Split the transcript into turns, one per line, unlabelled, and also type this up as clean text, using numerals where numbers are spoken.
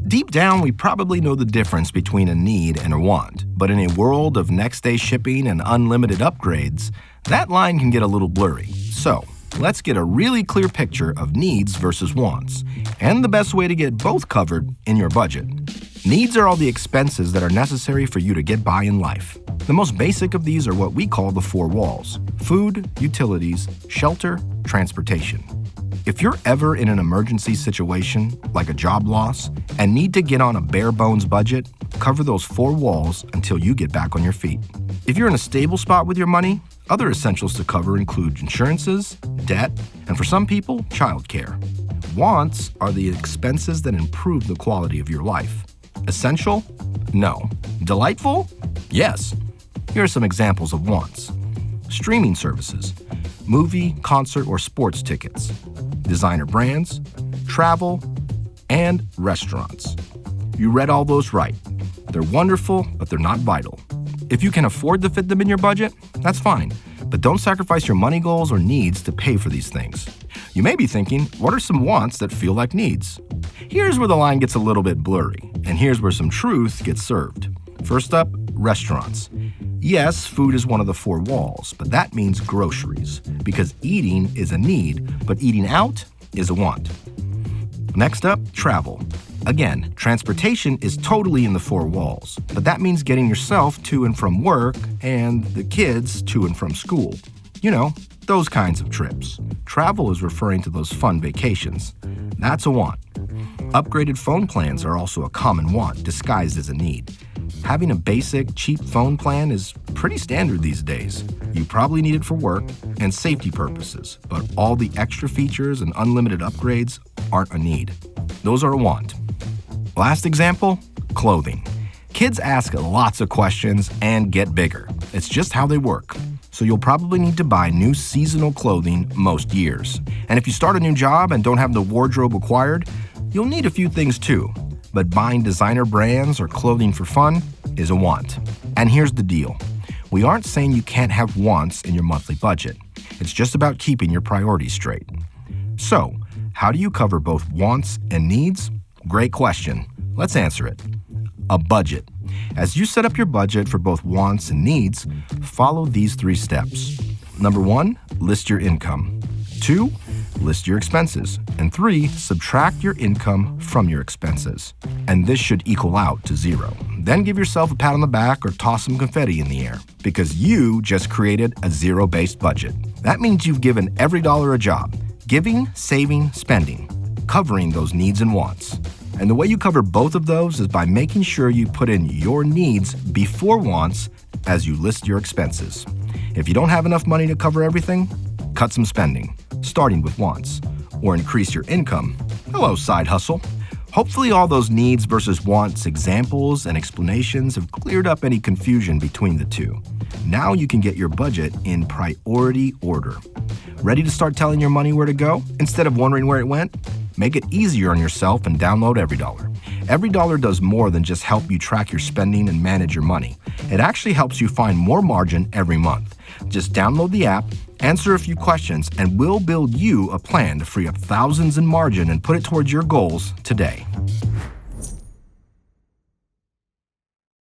Deep down, we probably know the difference between a need and a want, but in a world of next-day shipping and unlimited upgrades, that line can get a little blurry. So, let's get a really clear picture of needs versus wants, and the best way to get both covered in your budget. Needs are all the expenses that are necessary for you to get by in life. The most basic of these are what we call the four walls: food, utilities, shelter, transportation. If you're ever in an emergency situation, like a job loss, and need to get on a bare-bones budget, cover those four walls until you get back on your feet. If you're in a stable spot with your money, other essentials to cover include insurances, debt, and for some people, childcare. Wants are the expenses that improve the quality of your life. Essential? No. Delightful? Yes. Here are some examples of wants. Streaming services, movie, concert, or sports tickets, designer brands, travel, and restaurants. You read all those right. They're wonderful, but they're not vital. If you can afford to fit them in your budget, that's fine, but don't sacrifice your money goals or needs to pay for these things. You may be thinking, what are some wants that feel like needs? Here's where the line gets a little bit blurry, and here's where some truth gets served. First up, restaurants. Yes, food is one of the four walls, but that means groceries, because eating is a need, but eating out is a want. Next up, travel. Again, transportation is totally in the four walls, but that means getting yourself to and from work and the kids to and from school. You know, those kinds of trips. Travel is referring to those fun vacations. That's a want. Upgraded phone plans are also a common want disguised as a need. Having a basic, cheap phone plan is pretty standard these days. You probably need it for work and safety purposes, but all the extra features and unlimited upgrades aren't a need. Those are a want. Last example, clothing. Kids ask lots of questions and get bigger. It's just how they work. So you'll probably need to buy new seasonal clothing most years. And if you start a new job and don't have the wardrobe acquired, you'll need a few things too. But buying designer brands or clothing for fun is a want. And here's the deal. We aren't saying you can't have wants in your monthly budget. It's just about keeping your priorities straight. So, how do you cover both wants and needs? Great question. Let's answer it. A budget. As you set up your budget for both wants and needs, follow these 3 steps. Number 1, list your income. 2, list your expenses. And 3, subtract your income from your expenses. And this should equal out to 0. Then give yourself a pat on the back or toss some confetti in the air, because you just created a zero-based budget. That means you've given every dollar a job. Giving, saving, spending. Covering those needs and wants. And the way you cover both of those is by making sure you put in your needs before wants as you list your expenses. If you don't have enough money to cover everything, cut some spending, starting with wants, or increase your income. Hello, side hustle. Hopefully all those needs versus wants examples and explanations have cleared up any confusion between the two. Now you can get your budget in priority order. Ready to start telling your money where to go instead of wondering where it went? Make it easier on yourself and download EveryDollar. EveryDollar does more than just help you track your spending and manage your money. It actually helps you find more margin every month. Just download the app, answer a few questions, and we'll build you a plan to free up thousands in margin and put it towards your goals today.